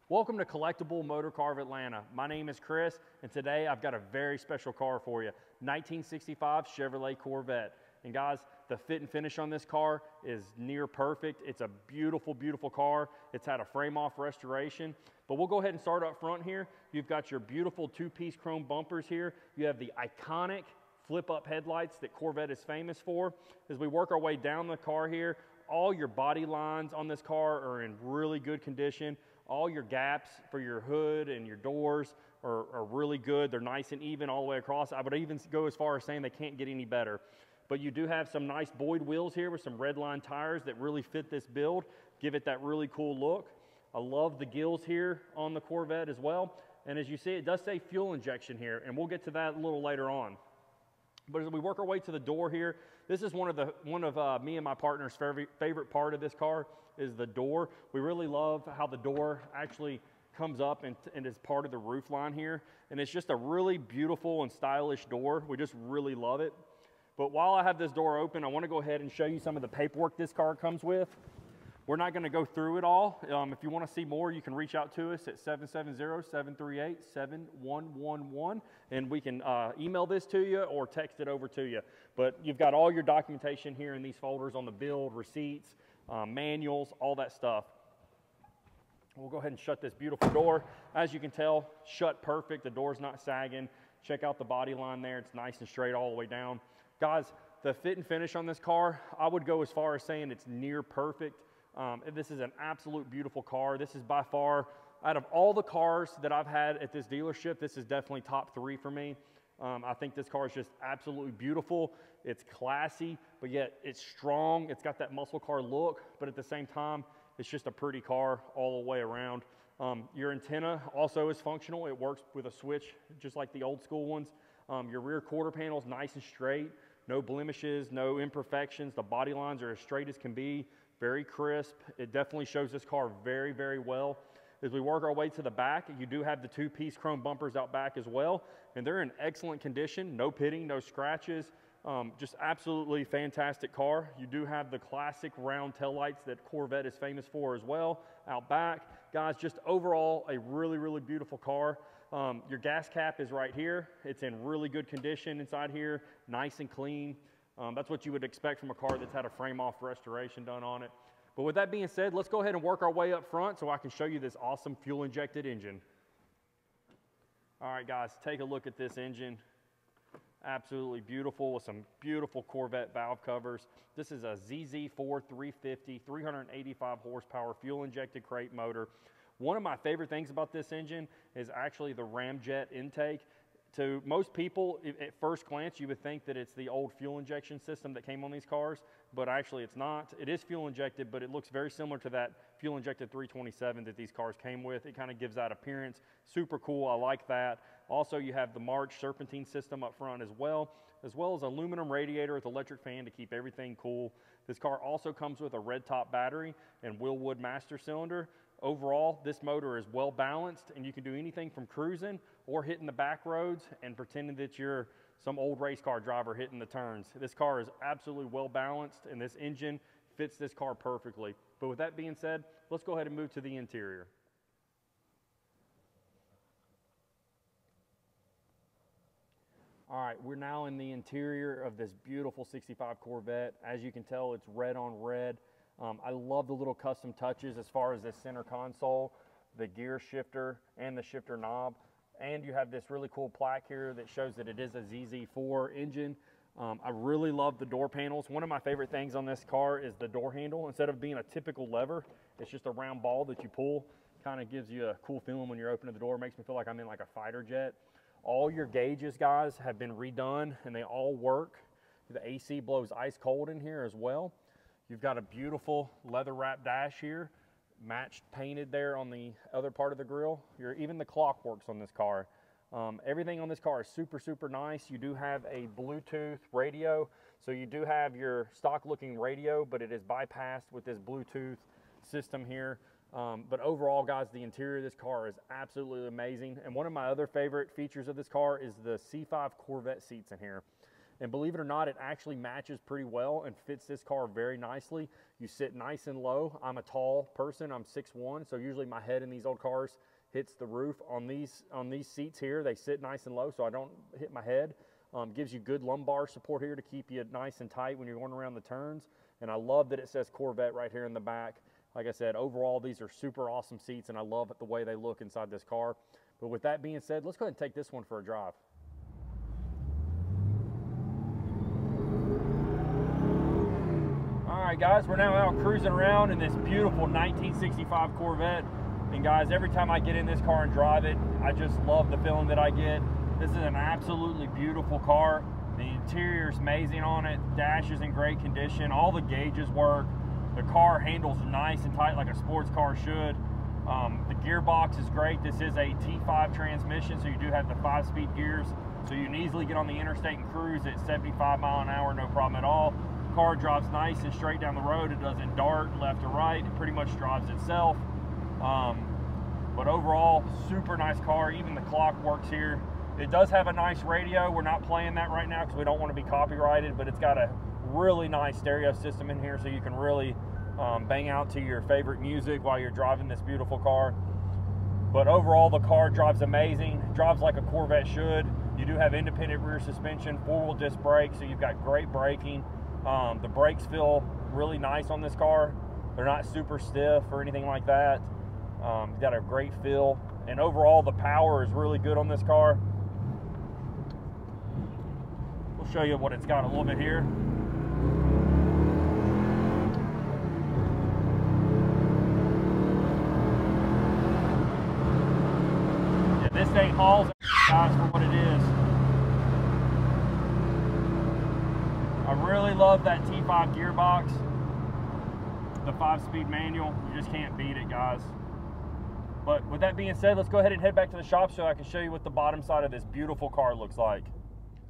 Welcome to Collectible Motorcar of Atlanta. My name is Chris, and today I've got a very special car for you, 1965 Chevrolet Corvette. And guys, the fit and finish on this car is near perfect. It's a beautiful, beautiful car. It's had a frame-off restoration. But we'll go ahead and start up front here. You've got your beautiful two-piece chrome bumpers here. You have the iconic flip-up headlights that Corvette is famous for. As we work our way down the car here, all your body lines on this car are in really good condition. All your gaps for your hood and your doors are really good. They're nice and even all the way across. I would even go as far as saying they can't get any better. But you do have some nice Boyd wheels here with some red line tires that really fit this build, give it that really cool look. I love the gills here on the Corvette as well. And as you see, it does say fuel injection here, and we'll get to that a little later on. But as we work our way to the door here, this is one of me and my partner's favorite part of this car is the door. We really love how the door actually comes up and is part of the roof line here. And it's just a really beautiful and stylish door. We just really love it. But while I have this door open, I want to go ahead and show you some of the paperwork this car comes with. We're not going to go through it all. If you want to see more, you can reach out to us at 770-738-7111, and we can email this to you or text it over to you. But you've got all your documentation here in these folders on the build, receipts, manuals, all that stuff. We'll go ahead and shut this beautiful door. As you can tell, shut perfect. The door's not sagging. Check out the body line there. It's nice and straight all the way down. Guys, the fit and finish on this car, I would go as far as saying it's near perfect. This is an absolute beautiful car. This is by far, out of all the cars that I've had at this dealership, this is definitely top 3 for me. I think this car is just absolutely beautiful. It's classy, but yet it's strong. It's got that muscle car look, but at the same time, it's just a pretty car all the way around. Your antenna also is functional. It works with a switch, just like the old school ones. Your rear quarter panel is nice and straight. No blemishes, no imperfections. The body lines are as straight as can be. Very crisp. It definitely shows this car very, very well. As we work our way to the back, you do have the two-piece chrome bumpers out back as well, and they're in excellent condition. No pitting, no scratches. Just absolutely fantastic car. You do have the classic round taillights that Corvette is famous for as well out back. Guys, just overall a really, really beautiful car. Your gas cap is right here. It's in really good condition inside here, nice and clean. That's what you would expect from a car that's had a frame-off restoration done on it. But with that being said, let's go ahead and work our way up front so I can show you this awesome fuel-injected engine. All right, guys, take a look at this engine. Absolutely beautiful with some beautiful Corvette valve covers. This is a ZZ4 350, 385 horsepower fuel-injected crate motor. One of my favorite things about this engine is actually the ramjet intake. To most people, at first glance, you would think that it's the old fuel injection system that came on these cars, but actually it's not. It is fuel injected, but it looks very similar to that fuel injected 327 that these cars came with. It kind of gives that appearance. Super cool, I like that. Also, you have the March serpentine system up front as well as aluminum radiator with electric fan to keep everything cool. This car also comes with a red top battery and Willwood master cylinder. Overall, this motor is well balanced, and you can do anything from cruising or hitting the back roads and pretending that you're some old race car driver hitting the turns. This car is absolutely well balanced, and this engine fits this car perfectly. But with that being said, let's go ahead and move to the interior. All right, we're now in the interior of this beautiful 65 Corvette. As you can tell, it's red on red. I love the little custom touches as far as this center console, the gear shifter, and the shifter knob. And you have this really cool plaque here that shows that it is a ZZ4 engine. I really love the door panels. One of my favorite things on this car is the door handle. Instead of being a typical lever, it's just a round ball that you pull. Kind of gives you a cool feeling when you're opening the door. It makes me feel like I'm in like a fighter jet. All your gauges, guys, have been redone, and they all work. The AC blows ice cold in here as well. You've got a beautiful leather wrap dash here, matched painted there on the other part of the grille. Even the clock works on this car. Everything on this car is super, super nice. You do have a Bluetooth radio. So you do have your stock looking radio, but it is bypassed with this Bluetooth system here. But overall, guys, the interior of this car is absolutely amazing. And one of my other favorite features of this car is the C5 Corvette seats in here. And believe it or not, it actually matches pretty well and fits this car very nicely. You sit nice and low. I'm a tall person, I'm 6'1", so usually my head in these old cars hits the roof. On these seats here, they sit nice and low so I don't hit my head. Gives you good lumbar support here to keep you nice and tight when you're going around the turns. And I love that it says Corvette right here in the back. Like I said, overall, these are super awesome seats, and I love the way they look inside this car. But with that being said, let's go ahead and take this one for a drive. All right, guys, we're now out cruising around in this beautiful 1965 Corvette. And guys, every time I get in this car and drive it, I just love the feeling that I get. This is an absolutely beautiful car. The interior is amazing on it. Dash is in great condition. All the gauges work. The car handles nice and tight like a sports car should. The gearbox is great. This is a T5 transmission, so you do have the 5-speed gears. So you can easily get on the interstate and cruise at 75 miles an hour, no problem at all. The car drives nice and straight down the road. It doesn't dart left or right. It pretty much drives itself. But overall, super nice car. Even the clock works here. It does have a nice radio. We're not playing that right now because we don't want to be copyrighted, but it's got a really nice stereo system in here so you can really bang out to your favorite music while you're driving this beautiful car. But overall, the car drives amazing. It drives like a Corvette should. You do have independent rear suspension, 4-wheel disc brakes, so you've got great braking. The brakes feel really nice on this car. They're not super stiff or anything like that. It's got a great feel. And overall, the power is really good on this car. We'll show you what it's got a little bit here. Yeah, this thing hauls, guys, for what it is. I really love that T5 gearbox. The 5-speed manual, you just can't beat it, guys. But with that being said, let's go ahead and head back to the shop so I can show you what the bottom side of this beautiful car looks like.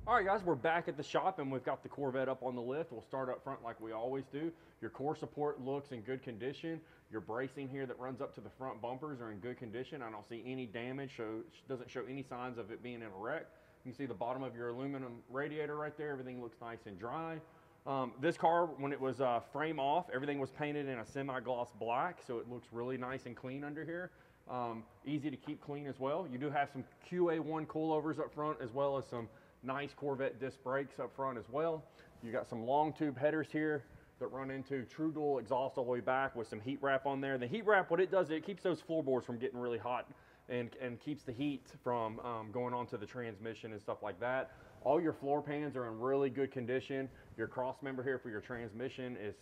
All right, guys, we're back at the shop and we've got the Corvette up on the lift. We'll start up front like we always do. Your core support looks in good condition. Your bracing here that runs up to the front bumpers are in good condition. I don't see any damage, so it doesn't show any signs of it being in a wreck. You can see the bottom of your aluminum radiator right there. Everything looks nice and dry. This car, when it was frame off, everything was painted in a semi-gloss black, so it looks really nice and clean under here. Easy to keep clean as well. You do have some QA1 coilovers up front, as well as some nice Corvette disc brakes up front as well. You got some long tube headers here that run into true dual exhaust all the way back with some heat wrap on there. The heat wrap, what it does, it keeps those floorboards from getting really hot and keeps the heat from going onto the transmission and stuff like that. All your floor pans are in really good condition. Your cross member here for your transmission is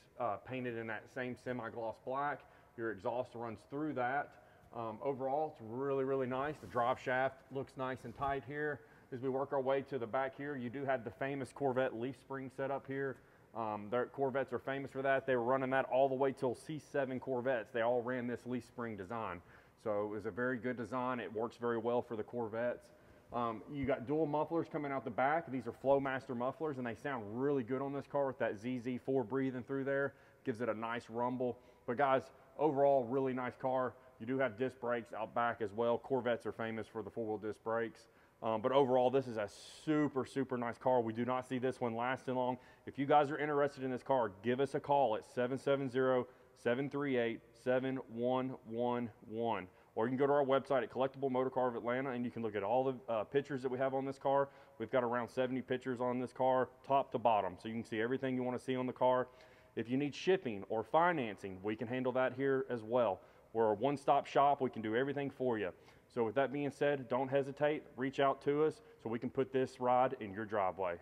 painted in that same semi-gloss black. Your exhaust runs through that. Overall, it's really, really nice. The drive shaft looks nice and tight here. As we work our way to the back here, you do have the famous Corvette leaf spring set up here. Their Corvettes are famous for that. They were running that all the way till C7 Corvettes. They all ran this leaf spring design. So it was a very good design. It works very well for the Corvettes. You got dual mufflers coming out the back. These are Flowmaster mufflers, and they sound really good on this car with that ZZ4 breathing through there. Gives it a nice rumble. But guys, overall, really nice car. You do have disc brakes out back as well. Corvettes are famous for the 4-wheel disc brakes. But overall, this is a super, super nice car. We do not see this one lasting long. If you guys are interested in this car, give us a call at 770-738-7111. Or you can go to our website at Collectible Motorcar of Atlanta, and you can look at all the pictures that we have on this car. We've got around 70 pictures on this car, top to bottom. So you can see everything you want to see on the car. If you need shipping or financing, we can handle that here as well. We're a one-stop shop. We can do everything for you. So with that being said, don't hesitate. Reach out to us so we can put this ride in your driveway.